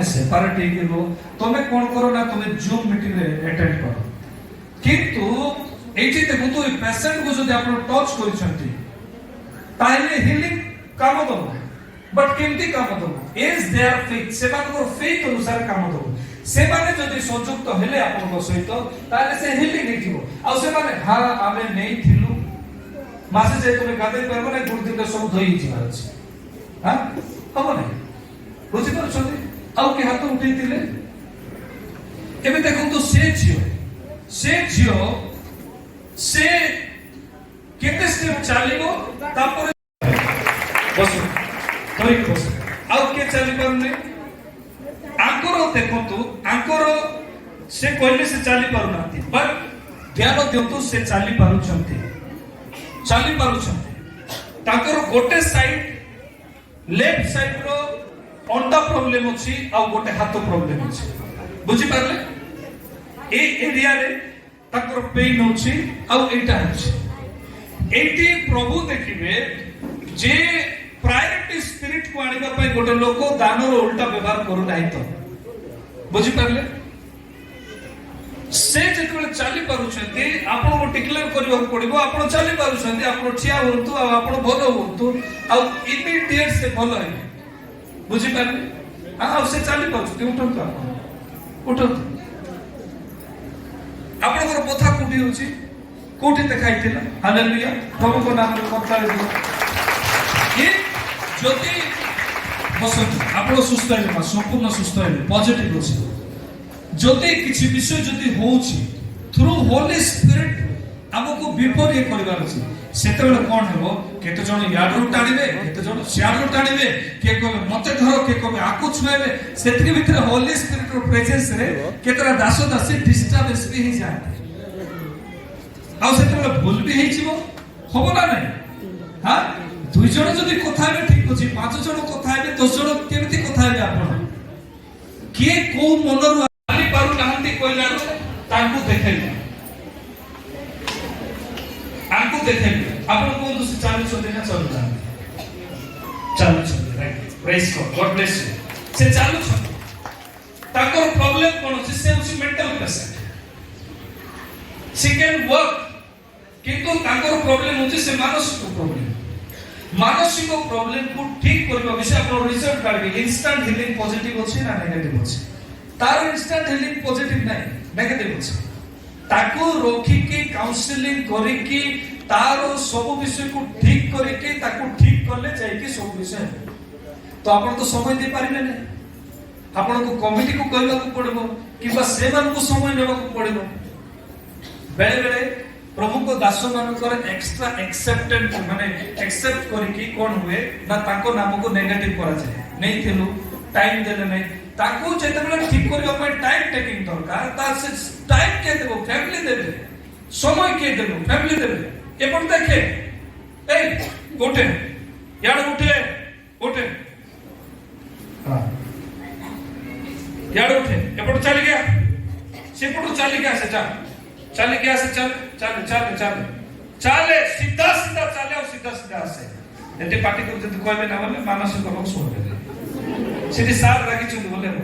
Separate तुम कौन करो ना तुम जूम मीटिंग अटेंड करो किंतु एठी देखो तो पेशेंट को जदि आपण टच करिसंती ताइले हिलिंग काम दो बट केमती काम दो इज देयर फेथ सेमान को फेथ अनुसार काम दो से माने जदि संयुक्त हेले आपण को सहित ताले से हिलिंग हेतिबो आ से माने हा आमे नै थिलु मासे जे तुमे गादे परबो ना गुड दिन सब धोई जिवार अछि हां हबो नै बुझि परछथि आउ के हाथ उठै थिले एबे देखो तो से झियो से केते स्टेप चालिबो तापर बस तोई बस आउ के चालि परने आंकरो देखंतु आंकरो से कहले से चाली पारुनाती बट ध्यान दियंतु से चाली पारुछंती ताकर गोटे साइड लेफ्ट साइड रो अंडा प्रॉब्लम अछि आ गोटे हाथ प्रॉब्लम अछि बुझी पारले ए एरिया रे ताकर पेन अछि आ एटा अछि एटी प्रभु देखिबे जे प्रायोरिटी स्पिरिट को आनिबा पय गोटे लोक दान रो उल्टा व्यवहार करू नाही तो बुझी पारले से जेतबे चाली पारुछंती आपण को डिक्लेयर करियो पड़िबो आपण चाली पारुछंती आपण ठिया होंतु आ आपण भलो होंतु आ इमीडिएट से भलो है बुझी पारले आ से चाली पारुछंती उठंतु आपण उठंतु आपण को पथा कुटी होची कोठी देखाइतिला हालेलुया प्रभु को नाम रे କଥା दियो ये ज्योति बसंत आपण सुस्थ है संपूर्ण सुस्थ है पॉजिटिव अछि ज्योति किछि विषय जदि होउची थ्रू होली स्पिरिट हमको विपरीत करिवार अछि सेतेबेले कोन हेबो केते जण याडरू टाणिबे केते जण सियाडरू टाणिबे के को मते धरो के को आकु छुएबे सेतके भितर होली स्पिरिट रो प्रेजेंस रे केतरा दासो दासी डिस्टर्बेंस भी ही जाते आ सेतेबेले भूल भी हेइछिबो होबो ना नै हां दुई जण जदि कथा हेबे ठीक अछि पांच जण कथा हेबे 10 जण केमिति कथा हेबे आपण के को मनरु आली पारु नाहंती कोइला तांकु देखैले आंकु देखैले आपण को दुसि चालू छथि ना चालू छथि right praise God bless you से चालू छथि ताकर प्रॉब्लम कोन अछि से उसी mental patient she can work किंतु ताकर प्रॉब्लम होछि से मानसिक प्रॉब्लम को ठीक करबा विषय आपण रिसर्च करबे इंस्टेंट हीलिंग पॉजिटिव अछि ना नेगेटिव अछि तार इंस्टेंट हीलिंग पॉजिटिव नाही नेगेटिव अछि ताको रोकी के काउंसलिंग करी की तार सब विषय को ठीक करी के ताको ठीक करले जाय कि सब विषय तो आपण तो समय दे पारिबे नै आपण को कमिटी को कहबा को पड़बो किबा सेवन को समय लेबा को पड़बो बेले बेले प्रभु को दास मान कर एक्स्ट्रा एक्सेप्टेड माने एक्सेप्ट करी की कोन हुए ना ताको नाम को नेगेटिव करा जाय नै थिलु टाइम देले नै ताको जेतबेले ठीक करबा पे टाइम टेकिंग दरकार ता से टाइम के देबो फैमिली देबे समय के देबो फैमिली देबे एपन देखे ए गोटे याड उठे हां यार उठे एपट चल गया सेपट चल गया से चल गया से चल चल चल चल चले सीधा सीधा चले और सीधा सीधा आसे एते पार्टी को जति कहबे ना बोले मानसिक लोक सुनबे सेठी सार राखी छु बोले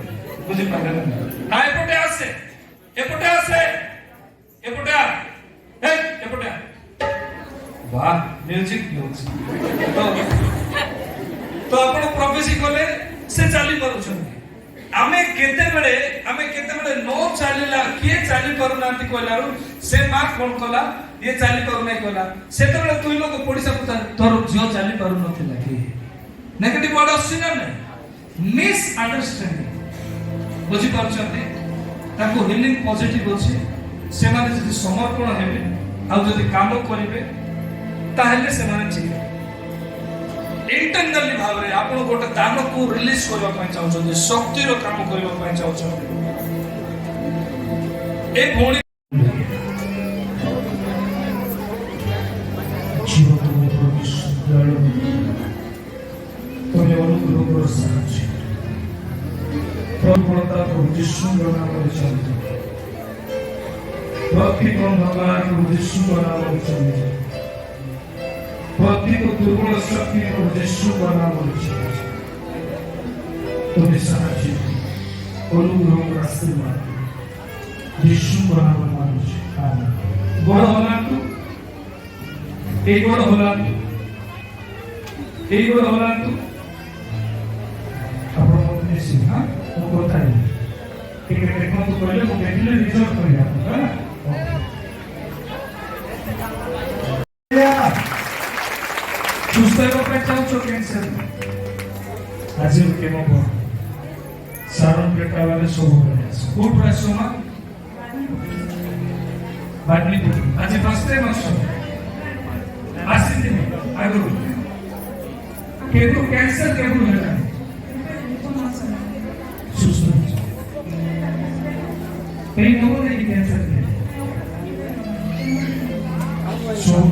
बुझि पाले ना एपटे आसे एपटे आ ए एपटे वाह म्यूजिक तो आपण प्रोफेसी कोले से चाली परुछन्ती आमे केते बेले नो चालीला किए चाली परू नांती कोलारु से मा कोन कोला ये चाली परू नै कोला से तो बेले तुई लोग पडिसा पुता तोर जो चाली परू नथिला कि नेगेटिव वर्ड आसी ना मिस अंडरस्टैंडिंग बुझी पारछन्ती ताको हिलिंग पॉजिटिव अछि से माने जति समर्पण हेबे आ जति काम करिवे ताहेले से माने ठीक इंटरनली भाव रे आपण गोटे दान को रिलीज करबा पय चाहछन शक्ति रो काम करबा पय चाहछन ए भोणी जीवन में प्रवेश दयालु तोने अनुग्रह कर साच प्रभुता प्रभु यीशु रो नाम रे चलते भक्ति को भगवान प्रभु यीशु रो नाम रे चलते भक्ति को दुर्बल शक्ति को यीशु का नाम ले तुम्हें साक्षी अनुग्रह का आशीर्वाद यीशु का नाम ले आमीन बड़ होला तू एक बड़ होला तू अपन मत से हां वो बता दे ठीक है देखो तो पहले वो देखले रिजल्ट करिया है सुस्थ होगा चाहो कैंसर आज के मो सारण पेटा वाले सब हो गए कोट रासोमा बाटली आज फर्स्ट टाइम आसो आसी दिन आगु केको कैंसर केको है सुस्थ कई लोगों ने कैंसर है सो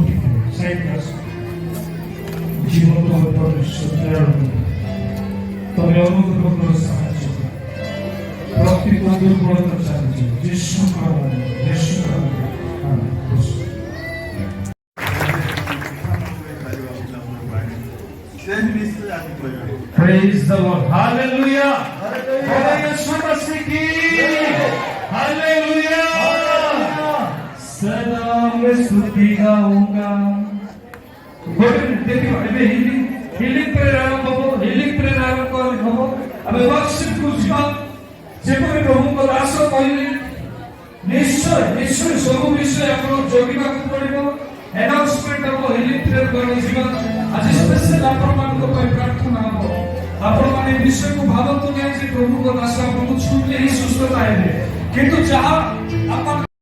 साइड क्लास जीवन को परमेश्वर दयालु तबे अनुग्रह कर साहाय्य भक्ति को दुर्बलता चाहिए यीशु का आमीन Praise the Lord. Hallelujah. Hallelujah. यीशु मसीह की Hallelujah. सदा मैं स्तुति गाऊंगा देखियो अबे हिलिंग प्रेरणा को अबे वर्शिप कुछा जेपरि प्रभु को दास कहले निश्चय सब विषय आपण जोगिबा को पड़िबो अनाउंसमेंट हम हिलिंग प्रेयर कर जीवन आज स्पेशल आपण मान को प्रार्थना हो आपण माने विषय को भावंतु नहीं जे प्रभु को दास आपण को छूले ही सुस्थता है किंतु जहां अपन